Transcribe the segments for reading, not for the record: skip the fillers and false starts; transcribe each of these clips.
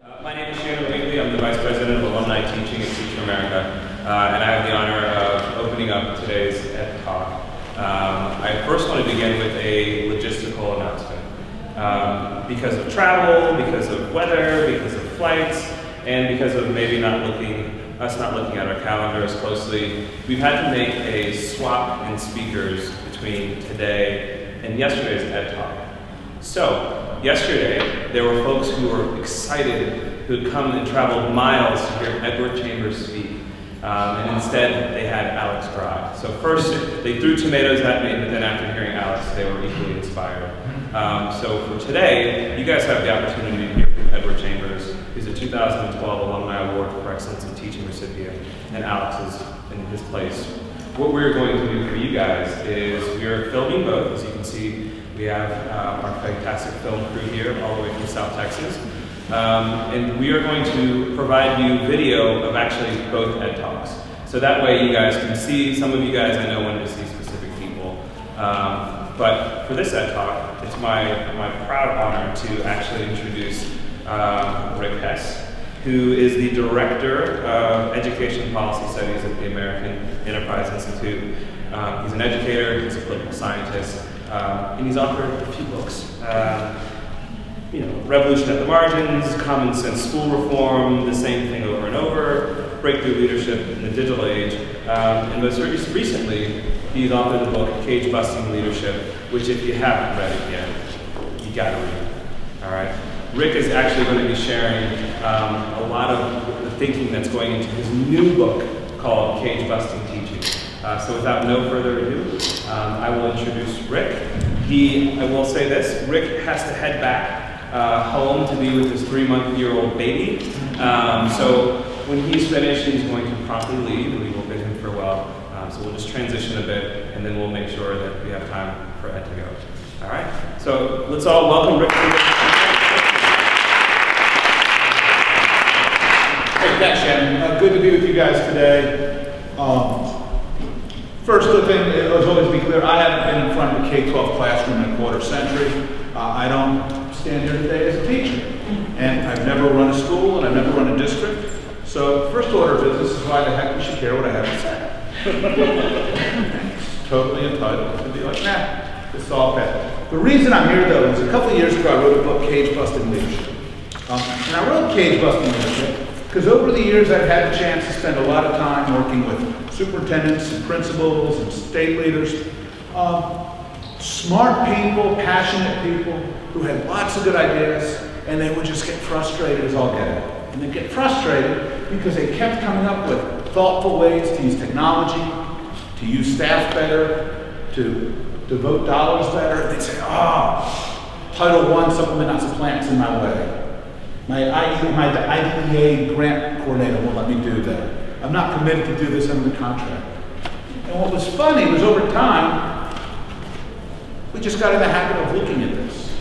My name is Shannon Wheatley. I'm the Vice President of Alumni Teaching at Teach for America, and I have the honor of opening up today's Ed Talk. I first want to begin with a logistical announcement. Because of travel, because of weather, because of flights, and because of maybe us not looking at our calendars closely, we've had to make a swap in speakers between today and yesterday's Ed Talk. So, yesterday, there were folks who were excited, who had come and traveled miles to hear Edward Chambers speak. And instead, they had Alex Dry. So first, they threw tomatoes at me, but then after hearing Alex, they were equally inspired. So for today, you guys have the opportunity to hear from Edward Chambers, who's a 2012 Alumni Award for Excellence in Teaching recipient, and Alex is in his place. What we're going to do for you guys is we're filming both. As you can see, we have our fantastic film crew here, all the way from South Texas. And we are going to provide you video of actually both Ed Talks. So that way you guys can see, some of you guys I know wanted to see specific people. But for this Ed Talk, it's my proud honor to actually introduce Rick Hess, who is the Director of Education Policy Studies at the American Enterprise Institute. He's an educator, he's a political scientist, and he's authored a few books. Revolution at the Margins, Common Sense School Reform, The Same Thing Over and Over, Breakthrough Leadership in the Digital Age, and most recently, he's authored the book Cage Busting Leadership, which if you haven't read it yet, you gotta read it, all right? Rick is actually going to be sharing a lot of the thinking that's going into his new book called Cage Busting Teaching. So without no further ado, I will introduce Rick. I will say this, Rick has to head back home to be with his 3-month-old baby. So when he's finished, he's going to promptly leave, and we will bid him farewell. So we'll just transition a bit, and then we'll make sure that we have time for Ed to go. All right? So let's all welcome Rick. Hey, thanks, Shannon. Good to be with you guys today. First thing, let's always be clear, I haven't been in front of a K-12 classroom in a quarter century. I don't stand here today as a teacher. And I've never run a school, and I've never run a district. So first order of business is why the heck we should care what I have to say. It's totally entitled to be like, nah, it's all bad. The reason I'm here, though, is a couple of years ago I wrote a book, Cage Busting Leadership. And I wrote Cage Busting Leadership because over the years I've had a chance to spend a lot of time working with superintendents and principals and state leaders. Smart people, passionate people who had lots of good ideas, and they would just get frustrated as all get out. And they get frustrated because they kept coming up with thoughtful ways to use technology, to use staff better, to devote dollars better. And they'd say, Title I supplement not supplant is in my way. My IDEA grant coordinator won't let me do that. I'm not committed to do this under the contract. And what was funny was over time, we just got in the habit of looking at this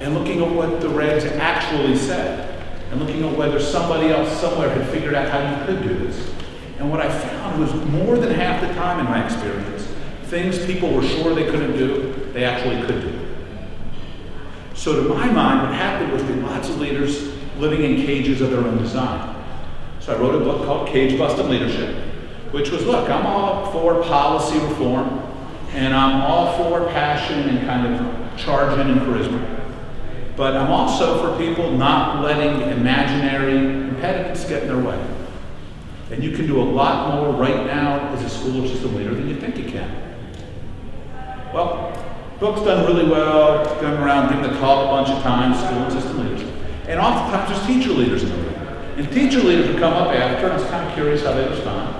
and looking at what the regs actually said and looking at whether somebody else somewhere had figured out how you could do this. And what I found was more than half the time in my experience, things people were sure they couldn't do, they actually could do. So to my mind, what happened was there were lots of leaders living in cages of their own design. So I wrote a book called Cage Busting Leadership, which was, look, I'm all for policy reform, and I'm all for passion and kind of charging and charisma. But I'm also for people not letting imaginary impediments get in their way. And you can do a lot more right now as a school system leader than you think you can. Well, book's done really well, going around giving the talk a bunch of times, school system leaders. And oftentimes there's teacher leaders in the room. And teacher leaders would come up after, and I was kind of curious how they respond.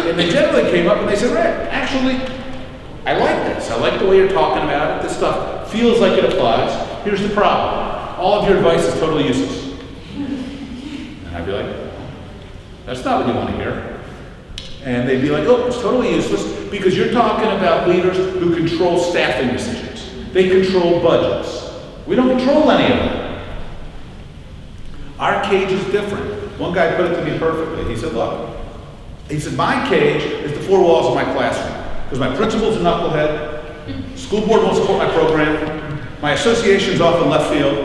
And they generally came up and they said, Rick, actually, I like this. I like the way you're talking about it. This stuff feels like it applies. Here's the problem. All of your advice is totally useless. And I'd be like, that's not what you want to hear. And they'd be like, oh, it's totally useless because you're talking about leaders who control staffing decisions. They control budgets. We don't control any of them. Our cage is different. One guy put it to me perfectly. He said, look, my cage is the four walls of my classroom. Because my principal's a knucklehead, school board won't support my program, my association's off in left field,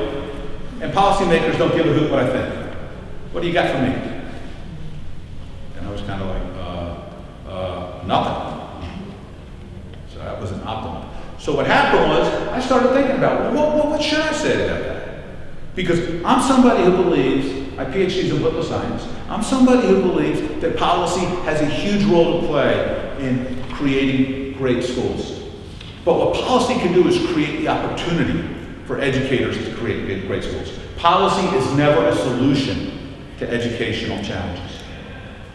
and policymakers don't give a hoot what I think. what do you got for me? And I was kind of like, nothing. So that was an optimum. So what happened was, I started thinking about, well, what should I say about that? Because I'm somebody who believes, my PhD is in political science, I'm somebody who believes that policy has a huge role to play in creating great schools. But what policy can do is create the opportunity for educators to create great schools. Policy is never a solution to educational challenges.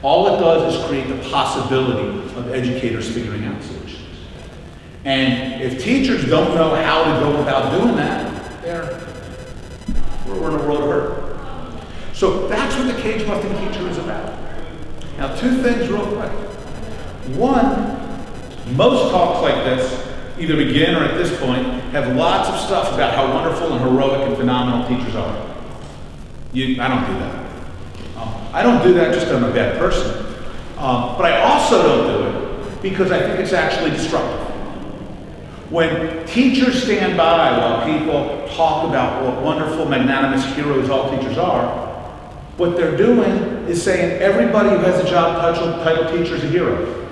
All it does is create the possibility of educators figuring out solutions. And if teachers don't know how to go about doing that, we're in a world of hurt. So that's what the cage busting teacher is about. Now, two things real quick. One, most talks like this, either begin or at this point, have lots of stuff about how wonderful and heroic and phenomenal teachers are. I don't do that. I don't do that just because I'm a bad person. But I also don't do it because I think it's actually destructive. When teachers stand by while people talk about what wonderful, magnanimous heroes all teachers are, what they're doing is saying everybody who has a job title teacher is a hero.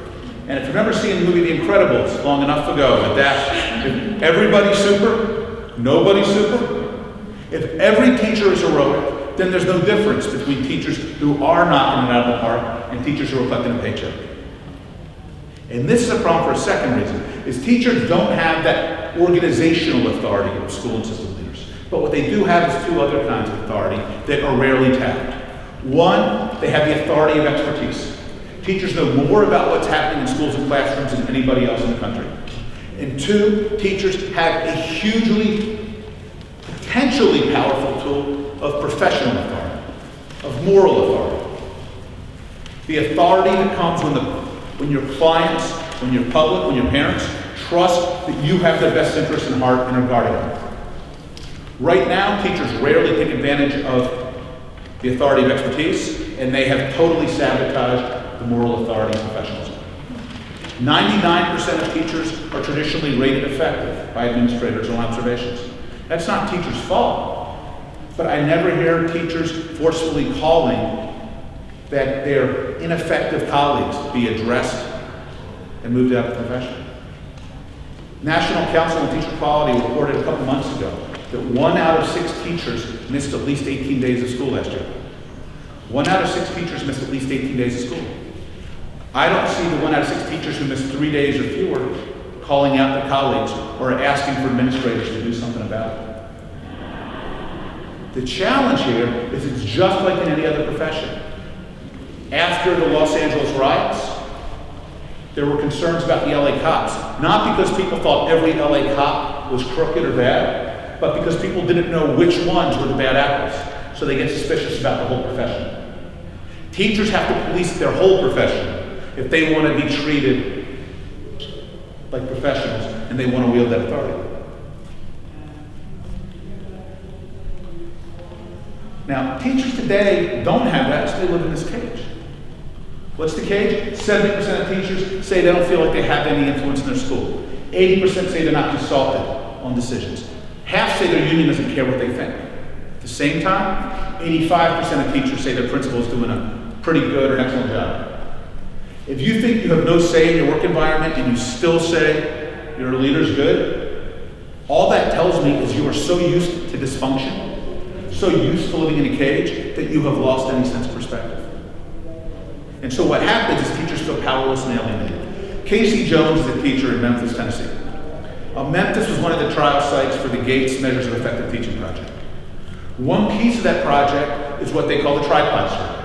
And if you've ever seen the movie The Incredibles long enough ago, if everybody's super, nobody's super. If every teacher is heroic, then there's no difference between teachers who are knocking it out of the park and teachers who are collecting a paycheck. And this is a problem for a second reason, is teachers don't have that organizational authority of school and system leaders. But what they do have is two other kinds of authority that are rarely tapped. One, they have the authority of expertise. Teachers know more about what's happening in schools and classrooms than anybody else in the country. And two, teachers have a hugely, potentially powerful tool of professional authority, of moral authority. The authority that comes when your clients, when your public, when your parents trust that you have their best interests in heart and are guarding them. Right now, teachers rarely take advantage of the authority of expertise, and they have totally sabotaged the moral authority of professionalism. 99% of teachers are traditionally rated effective by administrators on observations. That's not teachers' fault, but I never hear teachers forcefully calling that their ineffective colleagues be addressed and moved out of the profession. National Council on Teacher Quality reported a couple months ago that 1 out of 6 teachers missed at least 18 days of school last year. 1 out of 6 teachers missed at least 18 days of school. I don't see the 1 out of 6 teachers who missed 3 days or fewer calling out their colleagues or asking for administrators to do something about it. The challenge here is it's just like in any other profession. After the Los Angeles riots, there were concerns about the LA cops, not because people thought every LA cop was crooked or bad, but because people didn't know which ones were the bad apples, so they get suspicious about the whole profession. Teachers have to police their whole profession if they want to be treated like professionals and they want to wield that authority. Now, teachers today don't have that, so they live in this cage. What's the cage? 70% of teachers say they don't feel like they have any influence in their school. 80% say they're not consulted on decisions. Half say their union doesn't care what they think. At the same time, 85% of teachers say their principal is doing a pretty good or excellent job. If you think you have no say in your work environment and you still say your leader's good, all that tells me is you are so used to dysfunction, so used to living in a cage, that you have lost any sense of perspective. And so what happens is teachers feel powerless and alienated. Casey Jones is a teacher in Memphis, Tennessee. Memphis was one of the trial sites for the Gates Measures of Effective Teaching project. One piece of that project is what they call the tripod survey.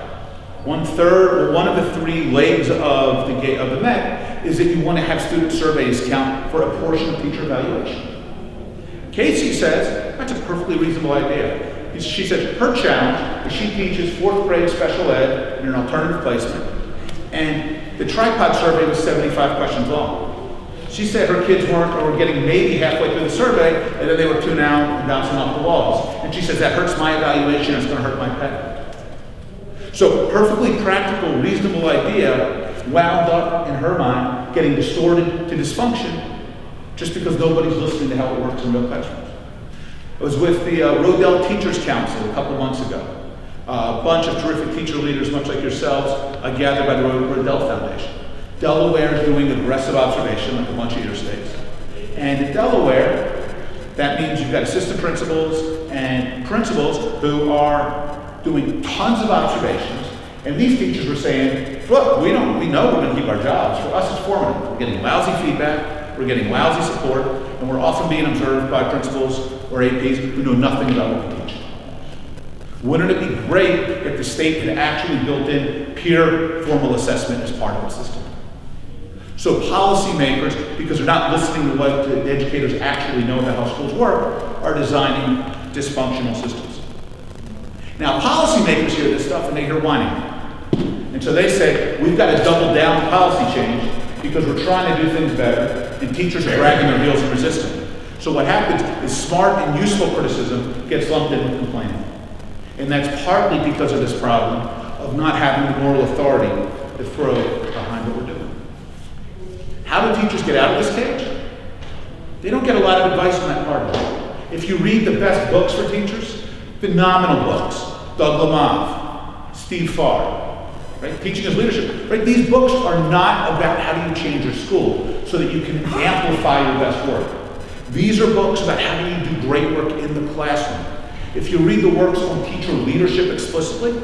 One of the 3 legs of the MET is that you want to have student surveys count for a portion of teacher evaluation. Casey says that's a perfectly reasonable idea. She said her challenge is she teaches 4th grade special ed in an alternative placement, and the tripod survey was 75 questions long. She said her kids were getting maybe halfway through the survey, and then they were tuning out and bouncing off the walls. And she says that hurts my evaluation, it's going to hurt my pet. So perfectly practical, reasonable idea wound up in her mind getting distorted to dysfunction just because nobody's listening to how it works in real classrooms. I was with the Rodell Teachers Council a couple months ago. A bunch of terrific teacher leaders, much like yourselves, gathered by the Rodell Foundation. Delaware is doing aggressive observation like a bunch of your states. And in Delaware, that means you've got assistant principals and principals who are doing tons of observations. And these teachers were saying, look, we know we're going to keep our jobs. For us, it's formative. We're getting lousy feedback, we're getting lousy support, and we're often being observed by principals or APs who know nothing about what we teach. Wouldn't it be great if the state had actually built in peer formal assessment as part of the system? So policymakers, because they're not listening to what the educators actually know about how schools work, are designing dysfunctional systems. Now, policymakers hear this stuff and they hear whining. And so they say, we've got to double down on policy change because we're trying to do things better, and teachers are dragging their heels and resisting. So what happens is smart and useful criticism gets lumped in with complaining. And that's partly because of this problem of not having the moral authority to throw behind what we're doing. How do teachers get out of this cage? They don't get a lot of advice on that part of it. If you read the best books for teachers, phenomenal books, Doug Lamov, Steve Farr, right? Teaching is Leadership, right? These books are not about how do you change your school so that you can amplify your best work. These are books about how do you do great work in the classroom. If you read the works on teacher leadership explicitly,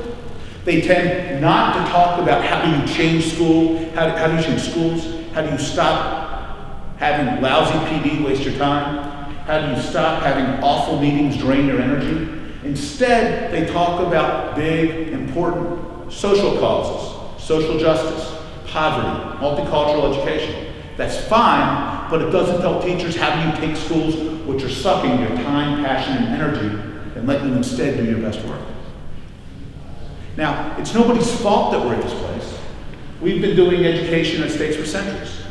they tend not to talk about how do you change school, how do you change schools, how do you stop having lousy PD waste your time, how do you stop having awful meetings drain your energy. Instead, they talk about big, important social causes, social justice, poverty, multicultural education. That's fine, but it doesn't tell teachers how do you take schools which are sucking your time, passion, and energy and let you instead do your best work. Now, it's nobody's fault that we're at this place. We've been doing education in the States for centuries.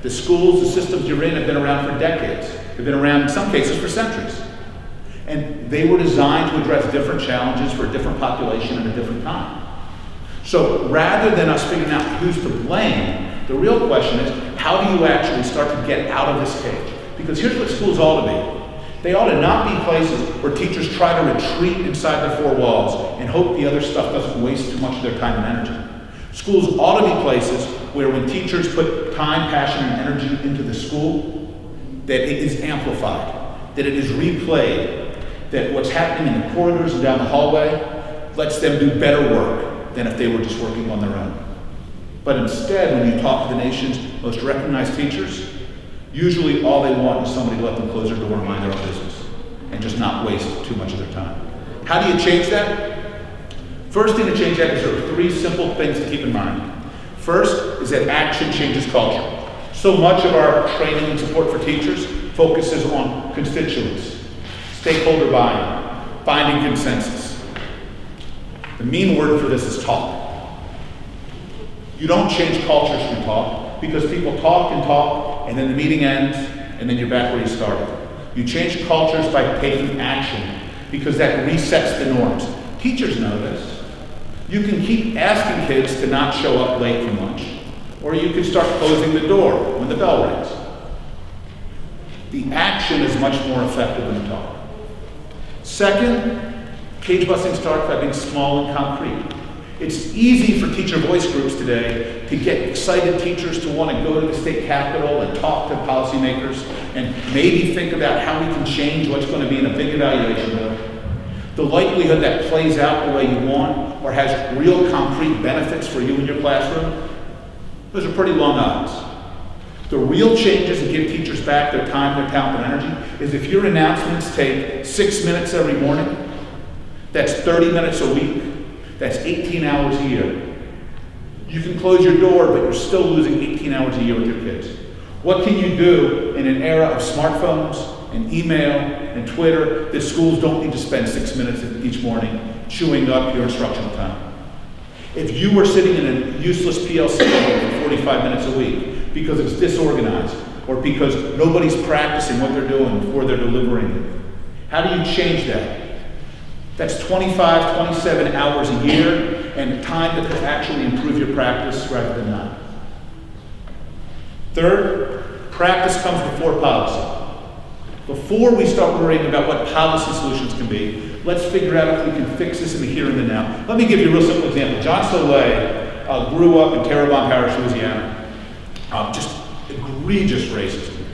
The schools, the systems you're in have been around for decades. They've been around, in some cases, for centuries. And they were designed to address different challenges for a different population at a different time. So rather than us figuring out who's to blame, the real question is, how do you actually start to get out of this cage? Because here's what schools ought to be. They ought to not be places where teachers try to retreat inside their four walls and hope the other stuff doesn't waste too much of their time and energy. Schools ought to be places where when teachers put time, passion, and energy into the school, that it is amplified, that it is replayed, that what's happening in the corridors and down the hallway lets them do better work than if they were just working on their own. But instead, when you talk to the nation's most recognized teachers, usually all they want is somebody to let them close their door and mind their own business and just not waste too much of their time. How do you change that? First thing to change that is there are three simple things to keep in mind. First is that action changes culture. So much of our training and support for teachers focuses on constituents, stakeholder buy-in, finding consensus. The mean word for this is talk. You don't change cultures through talk because people talk, and then the meeting ends, and then you're back where you started. You change cultures by taking action because that resets the norms. Teachers know this. You can keep asking kids to not show up late from lunch, or you can start closing the door when the bell rings. The action is much more effective than the talk. Second, cage busting starts by being small and concrete. It's easy for teacher voice groups today to get excited teachers to want to go to the state capitol and talk to policymakers and maybe think about how we can change what's going to be in a big evaluation bill. The likelihood that plays out the way you want or has real concrete benefits for you in your classroom, those are pretty long odds. The real changes that give teachers back their time, their talent, and energy is if your announcements take 6 minutes every morning, that's 30 minutes a week, that's 18 hours a year. You can close your door, but you're still losing 18 hours a year with your kids. What can you do in an era of smartphones and email and Twitter that schools don't need to spend 6 minutes each morning chewing up your instructional time? If you were sitting in a useless PLC for 45 minutes a week because it's disorganized or because nobody's practicing what they're doing before they're delivering it, how do you change that? That's 25, 27 hours a year and time that could actually improve your practice rather than not. Third, practice comes before policy. Before we start worrying about what policy solutions can be, let's figure out if we can fix this in the here and the now. Let me give you a real simple example. John Soleil grew up in Terrebonne Parish, Louisiana. Just egregious racism.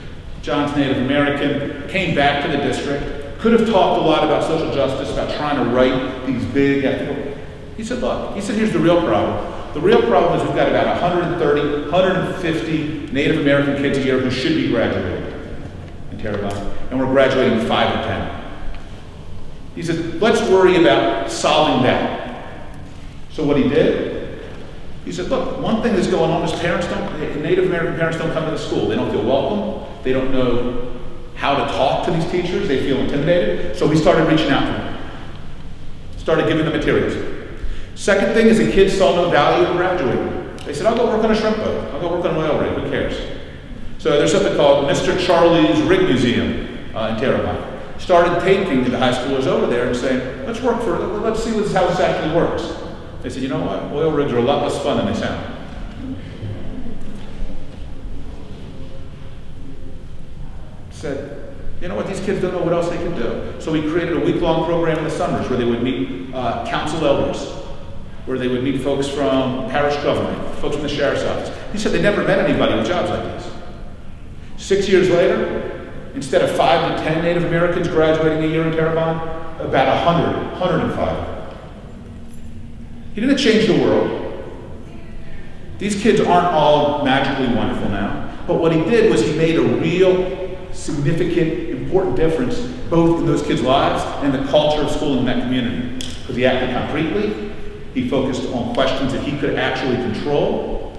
John's Native American, came back to the district, could have talked a lot about social justice, about trying to right these big ethical. He said, look, here's the real problem. The real problem is we've got about 130, 150 Native American kids a year who should be graduating in Terrebonne, and we're graduating 5 or 10. He said, let's worry about solving that. So what he did, he said, look, one thing that's going on is Native American parents don't come to the school. They don't feel welcome. They don't know how to talk to these teachers. They feel intimidated. So we started reaching out to them. Started giving them materials. Second thing is the kids saw no value in graduating. They said, I'll go work on a shrimp boat. I'll go work on an oil rig. Who cares? So there's something called Mr. Charlie's Rig Museum in Terrebonne. Started taking the high schoolers over there and saying, let's see how this actually works. They said, you know what? Oil rigs are a lot less fun than they sound. Said, you know what? These kids don't know what else they can do. So we created a week-long program in the summers where they would meet council elders, where they would meet folks from parish government, folks from the sheriff's office. He said they never met anybody with jobs like these. 6 years later, instead of 5 to 10 Native Americans graduating a year in Terrebonne, about 105. He didn't change the world. These kids aren't all magically wonderful now, but what he did was he made a real, significant, important difference both in those kids' lives and the culture of schooling in that community. Because he acted concretely, he focused on questions that he could actually control.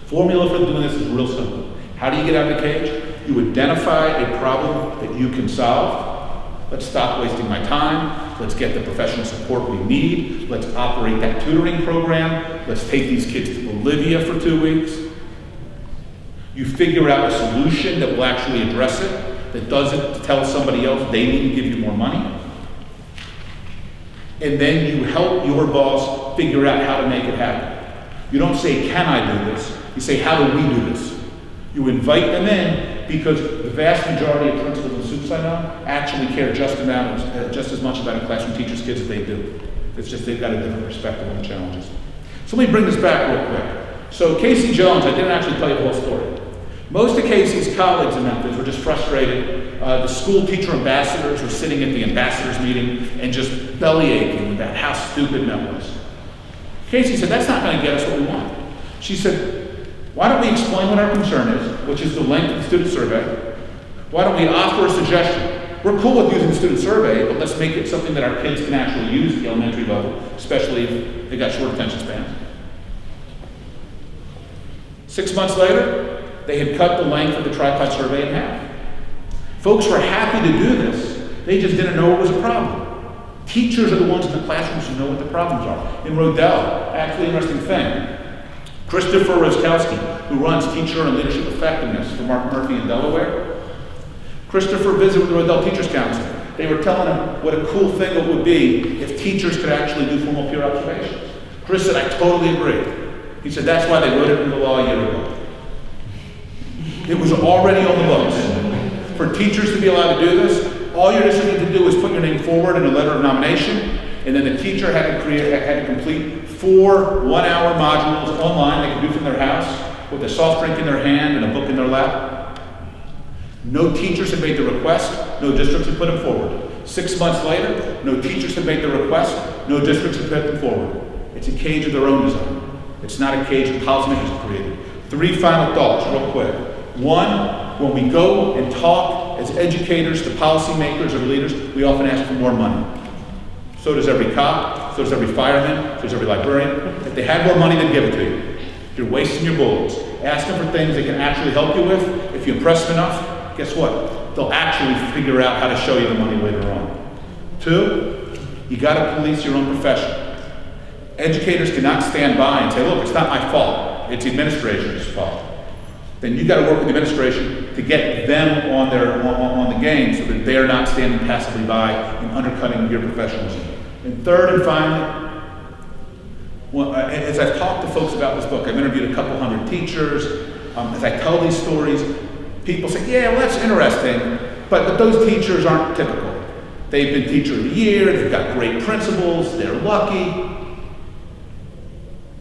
Formula for doing this is real simple. How do you get out of the cage? You identify a problem that you can solve. Let's stop wasting my time. Let's get the professional support we need. Let's operate that tutoring program. Let's take these kids to Bolivia for 2 weeks. You figure out a solution that will actually address it, that doesn't tell somebody else they need to give you more money. And then you help your boss figure out how to make it happen. You don't say, can I do this? You say, how do we do this? You invite them in because the vast majority of principals and soups I know actually care just as much about a classroom teacher's kids as they do. It's just they've got a different perspective on the challenges. So let me bring this back real quick. So Casey Jones, I didn't actually tell you the whole story. Most of Casey's colleagues in Memphis were just frustrated. The school teacher ambassadors were sitting at the ambassadors meeting and just belly aching about how stupid Mem was. Casey said, that's not going to get us what we want. She said, why don't we explain what our concern is, which is the length of the student survey? Why don't we offer a suggestion? We're cool with using the student survey, but let's make it something that our kids can actually use at the elementary level, especially if they got short attention spans. 6 months later, they had cut the length of the tripod survey in half. Folks were happy to do this. They just didn't know it was a problem. Teachers are the ones in the classrooms who know what the problems are. In Rodell, actually interesting thing, Christopher Roskowski, who runs Teacher and Leadership Effectiveness for Mark Murphy in Delaware, Christopher visited with the Rodell Teachers Council. They were telling him what a cool thing it would be if teachers could actually do formal peer observations. Chris said, I totally agree. He said, that's why they wrote it into law a year ago. It was already on the books. For teachers to be allowed to do this, all you just need to do is put your name forward in a letter of nomination, and then the teacher had to complete 4 one-hour modules online they could do from their house with a soft drink in their hand and a book in their lap. No teachers had made the request, no districts had put them forward. 6 months later, no teachers had made the request, no districts had put them forward. It's a cage of their own design. It's not a cage that policymakers have created. 3 final thoughts, real quick. 1, when we go and talk as educators to policymakers or leaders, we often ask for more money. So does every cop, so does every fireman, so does every librarian. If they had more money, they'd give it to you. You're wasting your bullets. Ask them for things they can actually help you with. If you impress them enough, guess what? They'll actually figure out how to show you the money later on. 2, you gotta police your own profession. Educators cannot stand by and say, look, it's not my fault, it's the administration's fault. Then you gotta work with the administration to get them on the game so that they're not standing passively by and undercutting your professionalism. And 3rd and finally, as I've talked to folks about this book, I've interviewed a couple hundred teachers. As I tell these stories, People say, yeah, well, that's interesting, but those teachers aren't typical. They've been teacher of the year, they've got great principals, they're lucky.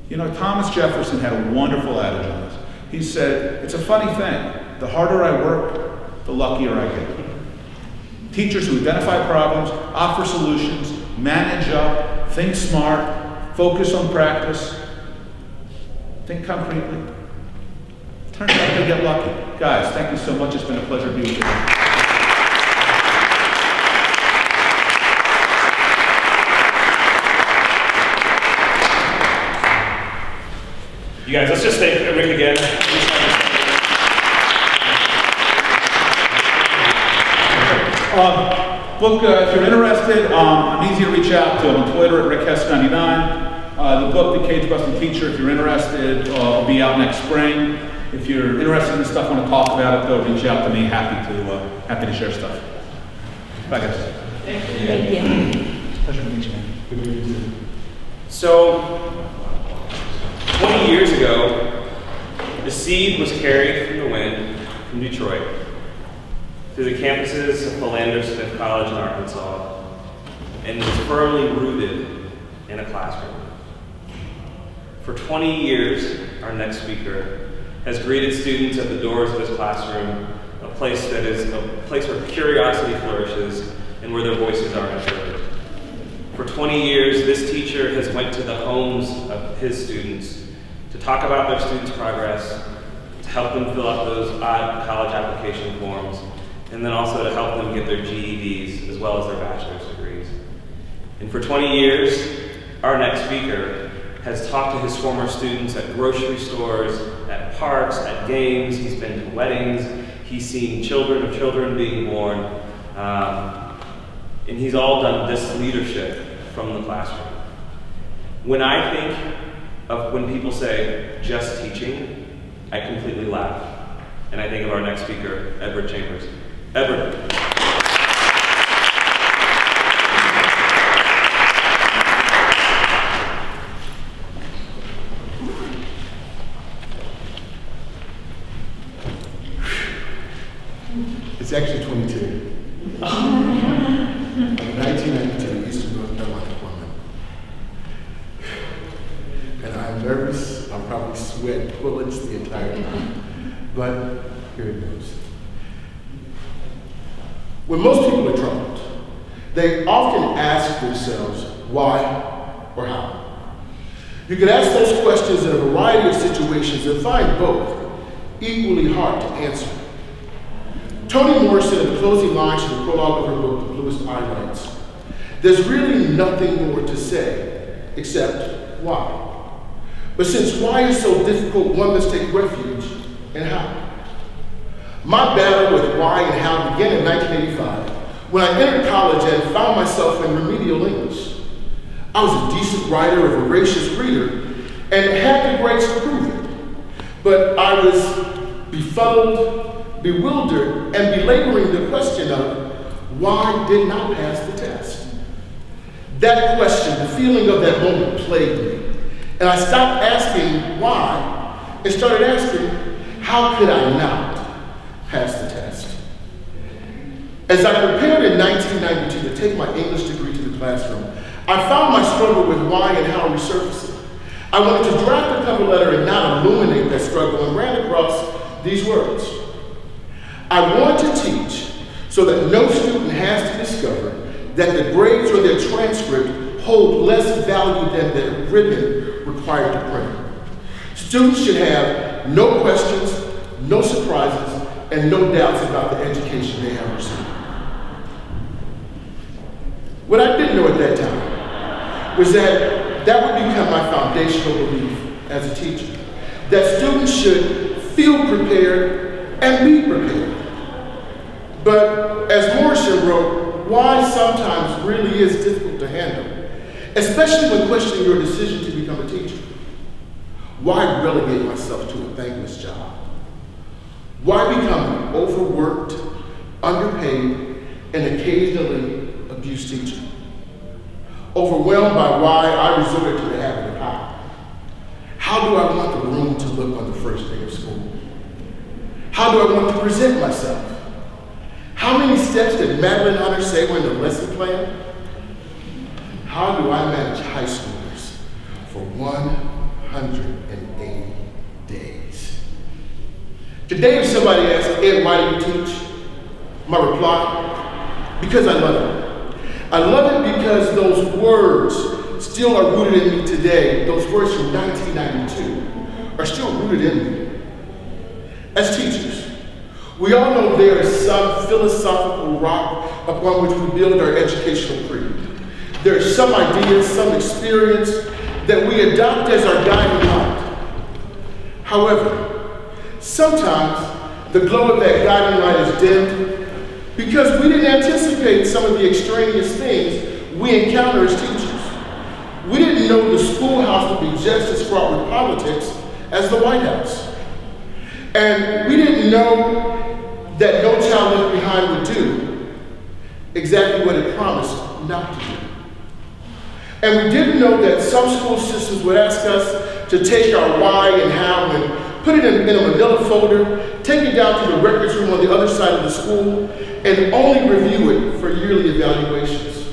You know, Thomas Jefferson had a wonderful adage on this. He said, it's a funny thing, the harder I work, the luckier I get. Teachers who identify problems, offer solutions, manage up, think smart, focus on practice, think concretely. Turns out they get lucky. Guys, thank you so much. It's been a pleasure to be with you. You guys, let's just thank Rick again. Book, if you're interested, I'm easy to reach out to. I'm on Twitter at RickHess99. The book, The Cage Busting Teacher, if you're interested, will be out next spring. If you're interested in this stuff, want to talk about it, though, reach out to me. Happy to share stuff. Bye, guys. Thank you. Pleasure to meet you, man. Good to meet you. So, 20 years ago, the seed was carried from the wind from Detroit to the campuses of Philander Smith College in Arkansas and was firmly rooted in a classroom. For 20 years, our next speaker has greeted students at the doors of his classroom, a place where curiosity flourishes and where their voices are heard. For 20 years, this teacher has went to the homes of his students to talk about their students' progress, to help them fill out those odd college application forms, and then also to help them get their GEDs as well as their bachelor's degrees. And for 20 years, our next speaker has talked to his former students at grocery stores, at parks, at games. He's been to weddings. He's seen children of children being born. And he's all done this leadership from the classroom. When I think of when people say just teaching, I completely laugh. And I think of our next speaker, Edward Chambers. Edward. It's actually 22. 1992, Eastern North Carolina woman. And I'm nervous. I'm probably sweat bullets the entire time. But here it goes. When most people are troubled, they often ask themselves why or how. You can ask those questions in a variety of situations and find both equally hard to answer. Toni Morrison, in the closing lines to the prologue of her book, The Bluest Eye, writes, "There's really nothing more to say except why. But since why is so difficult, one must take refuge in how. My battle with why and how began in 1985 when I entered college and found myself in remedial English. I was a decent writer, a voracious reader, and had the grades to prove it. But I was befuddled, bewildered, and belaboring the question of why didn't I pass the test? That question, the feeling of that moment plagued me. And I stopped asking why and started asking, how could I not pass the test? As I prepared in 1992 to take my English degree to the classroom, I found my struggle with why and how resurfacing. I wanted to draft a cover letter and not illuminate that struggle and ran across these words. I want to teach so that no student has to discover that the grades or their transcript hold less value than the ribbon required to print. Students should have no questions, no surprises, and no doubts about the education they have received." What I didn't know at that time was that that would become my foundational belief as a teacher, that students should feel prepared and be prepared. But as Morrison wrote, why sometimes really is difficult to handle, especially when questioning your decision to become a teacher. Why relegate myself to a thankless job? Why become an overworked, underpaid, and occasionally abused teacher? Overwhelmed by why, I resorted to the habit of how. How do I want the room to look on the first day of school? How How do I want to present myself? How many steps did Madeline Hunter say were in the lesson plan? How do I manage high schoolers for 180 days? Today, if somebody asks, Ed, why do you teach? My reply, because I love it. I love it because those words still are rooted in me today. Those words from 1992 are still rooted in me. As teachers, we all know there is some philosophical rock upon which we build our educational creed. There are some ideas, some experience that we adopt as our guiding light. However, sometimes the glow of that guiding light is dimmed because we didn't anticipate some of the extraneous things we encounter as teachers. We didn't know the schoolhouse would be just as fraught with politics as the White House. And we didn't know that No Child Left Behind would do exactly what it promised not to do. And we didn't know that some school systems would ask us to take our why and how and put it in a manila folder, take it down to the records room on the other side of the school, and only review it for yearly evaluations.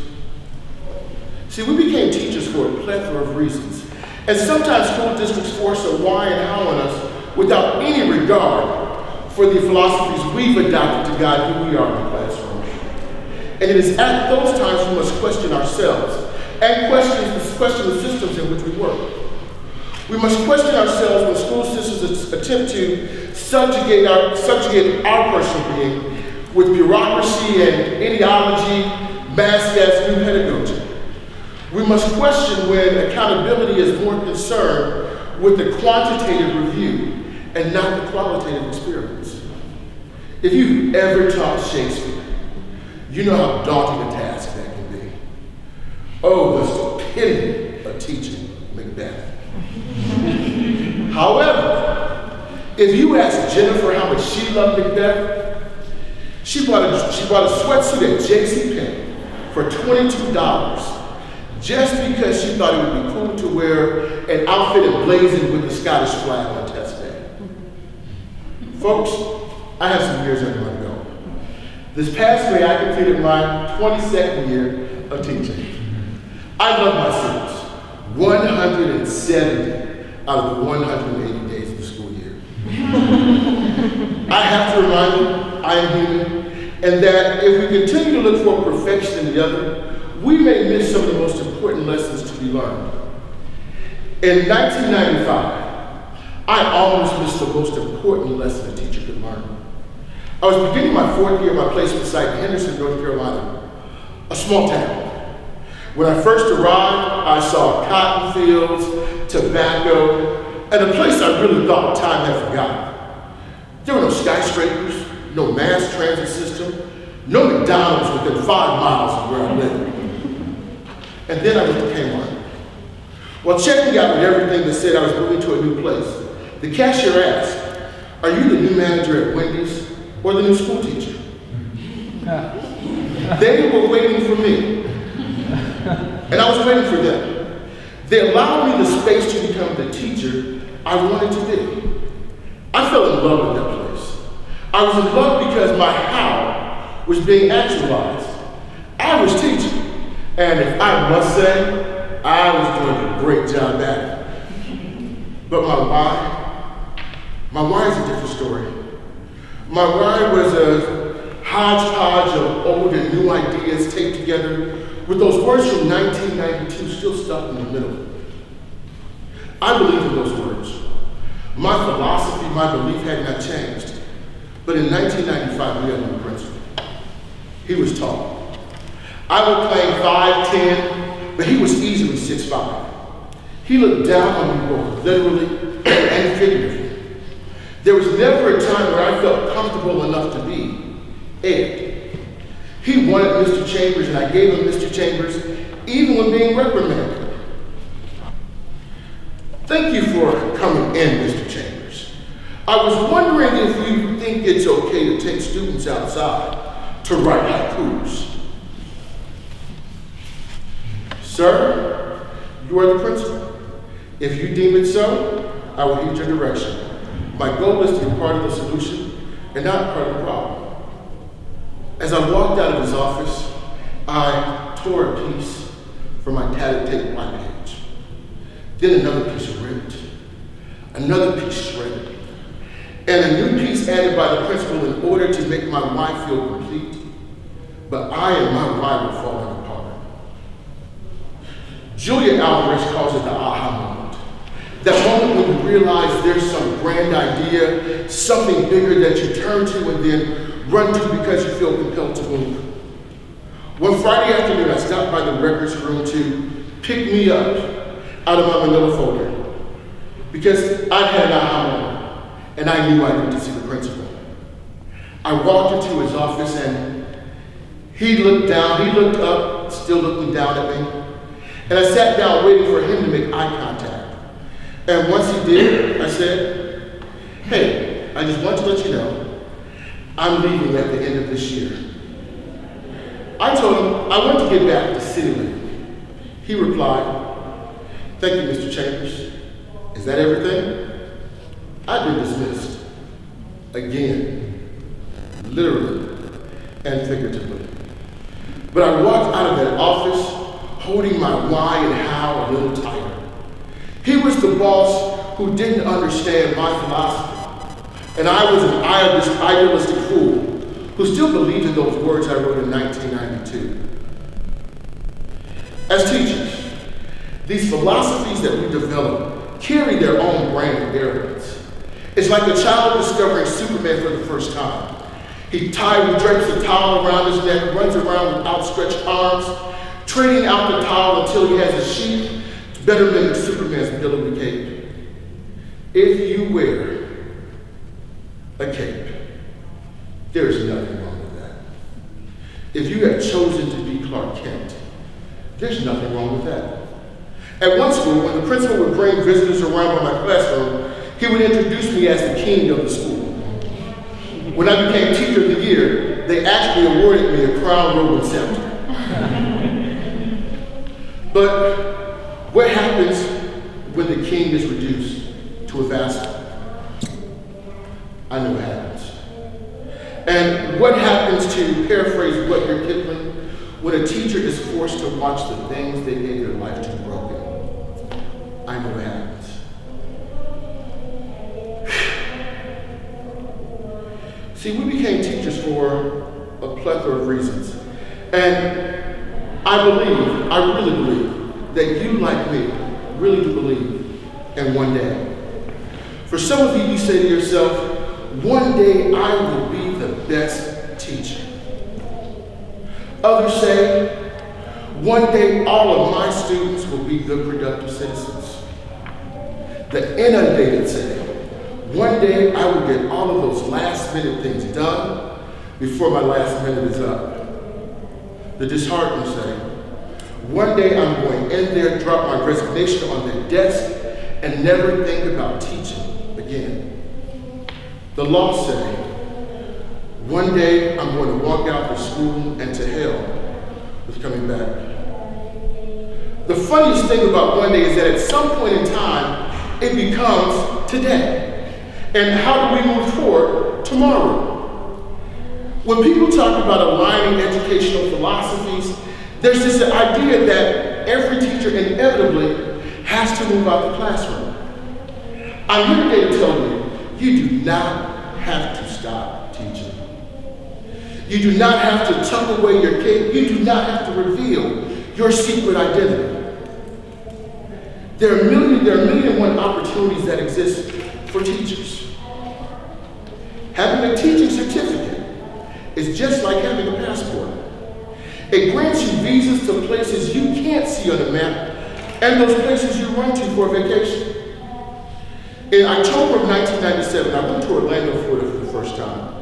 See, we became teachers for a plethora of reasons. And sometimes school districts force a why and how on us without any regard for the philosophies we've adopted to guide who we are in the classroom. And it is at those times we must question ourselves and question the systems in which we work. We must question ourselves when school systems attempt to subjugate our personal being with bureaucracy and ideology masked as new pedagogy. We must question when accountability is more concerned with the quantitative review and not the qualitative experience. If you've ever taught Shakespeare, you know how daunting a task that can be. Oh, the stupidity of teaching Macbeth. However, if you ask Jennifer how much she loved Macbeth, she bought a sweatsuit at JCPenney for $22 just because she thought it would be cool to wear an outfit emblazoned with the Scottish flag on test day. Folks, I have some years under my belt. This past May, I completed my 22nd year of teaching. I love my students, 170 out of the 180 days of the school year. I have to remind you, I am human, and that if we continue to look for perfection in the other, we may miss some of the most important lessons to be learned. In 1995, I almost missed the most important lesson a teacher could learn. I was beginning my 4th year of my placement site in Henderson, North Carolina, a small town. When I first arrived, I saw cotton fields, tobacco, and a place I really thought time had forgotten. There were no skyscrapers, no mass transit system, no McDonald's within 5 miles of where I lived. And then I went to Kmart. While checking out with everything that said I was moving to a new place, the cashier asked, "Are you the new manager at Wendy's or the new school teacher?" They were waiting for me, and I was waiting for them. They allowed me the space to become the teacher I wanted to be. I fell in love with that place. I was in love because my how was being actualized. I was teaching, and if I must say, I was doing a great job at it. But my why is a different story. My why was a hodgepodge of old and new ideas taped together with those words from 1992 still stuck in the middle. I believed in those words. My philosophy, my belief had not changed. But in 1995, we had a new principal. He was tall. I would claim 5'10", but he was easily 6'5". He looked down on me both literally and figuratively. There was never a time where I felt comfortable enough to be Ed. He wanted Mr. Chambers, and I gave him Mr. Chambers, even when being reprimanded. Thank you for coming in, Mr. Chambers. I was wondering if you think it's okay to take students outside to write haikus. Sir, you are the principal. If you deem it so, I will heed your direction. My goal is to be part of the solution, and not part of the problem. As I walked out of his office, I tore a piece from my tatted tape white page. Then another piece ripped, another piece shredded, and a new piece added by the principal in order to make my wife feel complete. But I and my wife were falling apart. Julia Alvarez calls it the aha moment. That moment when you realize there's some grand idea, something bigger that you turn to and then run to because you feel compelled to move. One Friday afternoon, I stopped by the records room to pick me up out of my manila folder because I'd had an aha moment and I knew I needed to see the principal. I walked into his office and he looked down, he looked up, still looking down at me, and I sat down waiting for him to make eye contact. And once he did, I said, "Hey, I just want to let you know, I'm leaving at the end of this year." I told him I want to get back to CityLink. He replied, "Thank you, Mr. Chambers. Is that everything?" I've been dismissed. Again, literally and figuratively. But I walked out of that office holding my why and how a little tighter. He was the boss who didn't understand my philosophy, and I was an idealistic fool who still believed in those words I wrote in 1992. As teachers, these philosophies that we develop carry their own brand of arrogance. It's like a child discovering Superman for the first time. He drapes a towel around his neck, runs around with outstretched arms, trading out the towel until he has a sheath to better mimic Superman's billowy cape. If you wear a cape, there is nothing wrong with that. If you have chosen to be Clark Kent, there's nothing wrong with that. At one school, when the principal would bring visitors around by my classroom, he would introduce me as the king of the school. When I became Teacher of the Year, they actually awarded me a crown, robe, and scepter. But what happens when the king is reduced to a vassal? I know what happens. And what happens, to paraphrase Rudyard Kipling, when a teacher is forced to watch the things they gave their life to broken? I know what happens. See, we became teachers for a plethora of reasons. And I really believe, that you, like me, really do believe in one day. For some of you, you say to yourself, one day I will be the best teacher. Others say, one day all of my students will be good, productive citizens. The inundated say, one day I will get all of those last minute things done before my last minute is up. The disheartened say, one day I'm going in there, drop my resignation on their desk, and never think about teaching again. The lost say, one day I'm going to walk out of school and to hell with coming back. The funniest thing about one day is that at some point in time, it becomes today. And how do we move forward tomorrow? When people talk about aligning educational philosophies, there's this idea that every teacher inevitably has to move out the classroom. I'm here today to tell you, you do not have to stop teaching. You do not have to tuck away your cape. You do not have to reveal your secret identity. There are a million and one opportunities that exist for teachers. Having a teaching certificate is just like having a passport. It grants you visas to places you can't see on the map and those places you run to for a vacation. In October of 1997, I went to Orlando, Florida for the first time.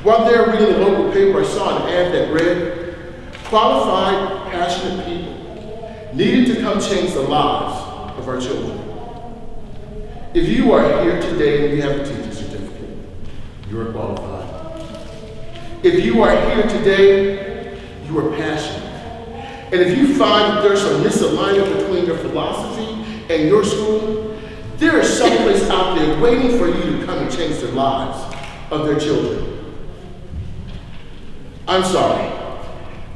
While there reading the local paper, I saw an ad that read, qualified, passionate people needed to come change the lives of our children. If you are here today and you have a teaching certificate, you are qualified. If you are here today, you are passionate. And if you find that there's some misalignment between your philosophy and your school, there is someplace out there waiting for you to come and change the lives of their children. I'm sorry,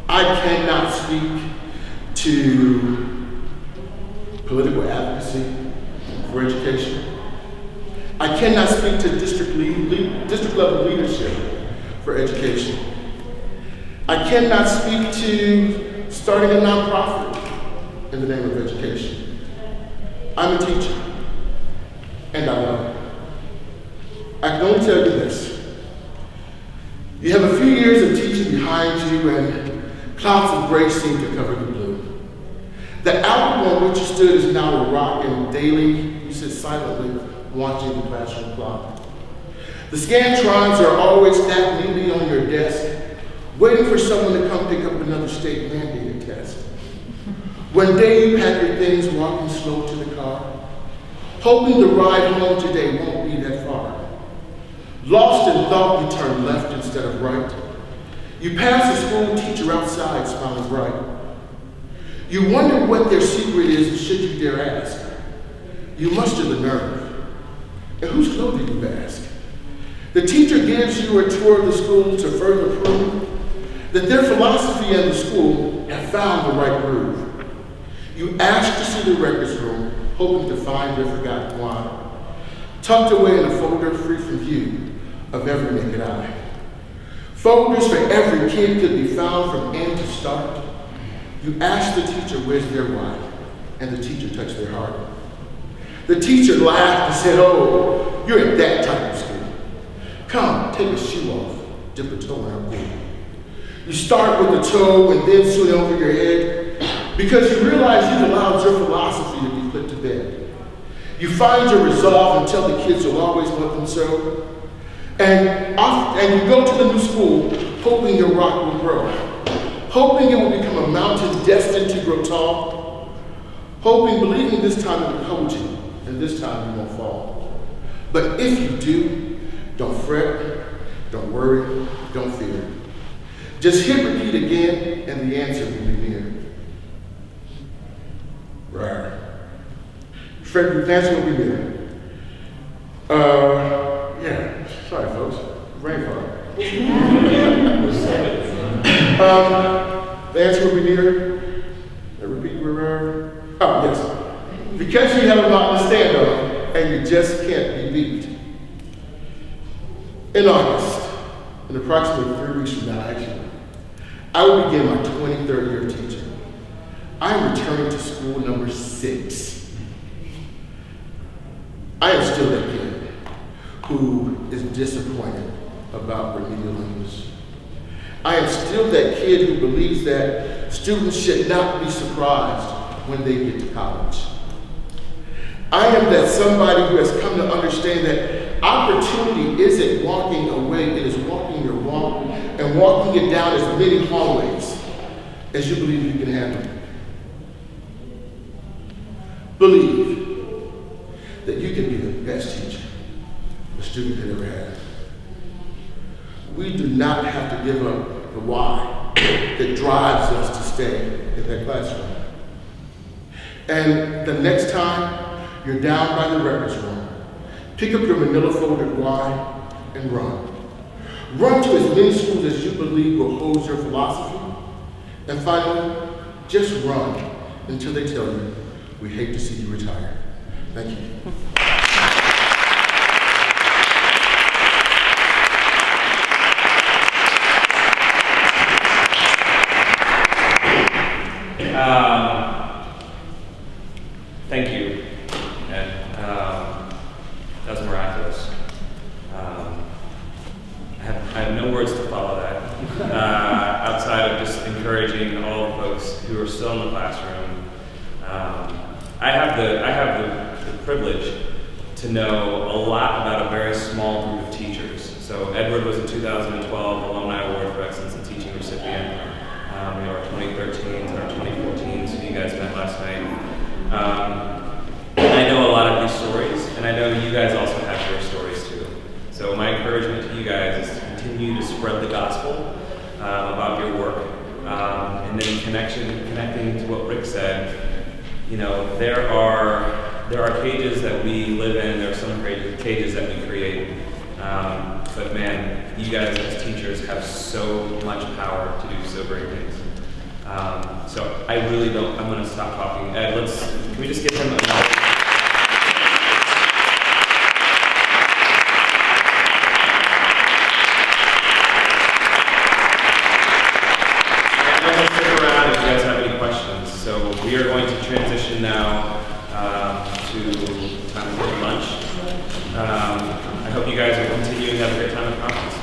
I cannot speak to political advocacy for education. I cannot speak to district level leadership for education. I cannot speak to starting a nonprofit in the name of education. I'm a teacher, and I love it. I can only tell you this. You have a few years of teaching behind you, and clouds of gray seem to cover the blue. The alpha on which you stood is now a rock, and daily you sit silently watching the classroom clock. The Scantrons are always stacked neatly on your desk, waiting for someone to come pick up another state mandated test. One day you pack your things, walking slow to the car, hoping the ride home today won't be that far. Lost in thought, you turn left instead of right. You pass a school teacher outside, smiling bright. You wonder what their secret is, should you dare ask. You muster the nerve. And whose clothing you ask? The teacher gives you a tour of the school to further prove that their philosophy and the school have found the right groove. You ask to see the records room, hoping to find their forgotten wine, tucked away in a folder free from view of every naked eye. Folders for every kid could be found from end to start. You ask the teacher where's their why, and the teacher touched their heart. The teacher laughed and said, oh, you're in that type of school. Come, take a shoe off, dip a toe in our pool. You start with the toe and then swing over your head because you realize you've allowed your philosophy to be put to bed. You find your resolve and tell the kids you'll always love them so. And you go to the new school hoping your rock will grow, hoping it will become a mountain destined to grow tall, hoping, believing this time it will hold you, and this time you won't fall. But if you do, don't fret, don't worry, don't fear. Just hit repeat again, and the answer will be near. Right. The answer will be near. Yeah, sorry folks, brain fog. The answer will be near. Repeat, oh yes. Because you have a mountain to stand on, and you just can't be beat. In August, in approximately 3 weeks from now, actually, I will begin my 23rd year of teaching. I am returning to school number 6. I am still that kid who is disappointed about remedial English. I am still that kid who believes that students should not be surprised when they get to college. I am that somebody who has come to understand that opportunity isn't walking away, it is walking your walk and walking it down as many hallways as you believe you can handle. Believe that you can be the best teacher a student could ever have. We do not have to give up the why that drives us to stay in that classroom. And the next time you're down by the records room, pick up your manila folded why and run. Run to as many schools as you believe will hold your philosophy. And finally, just run until they tell you, we hate to see you retire. Thank you. Thank you, Ed. That was miraculous. I have no words to follow that, outside of just encouraging all the folks who are still in the classroom. I have the privilege to know a lot about a very small group of teachers. So Edward was a 2012 Alumni Award for Excellence in Teaching recipient. We are 2013s and our 2014s, who you guys met last night. I know a lot of these stories, and I know you guys also have your stories too. So my encouragement to you guys is to continue to spread the gospel about your work, and then connecting to what Rick said. You know, there are cages that we live in. There are some cages that we create. but man, you guys as teachers have so much power to do so great things. So I really don't, I'm going to stop talking. Ed, can we just give him a stick around if you guys have any questions. So we are going to transition now to time for lunch. I hope you guys are continuing to have a great time at the conference.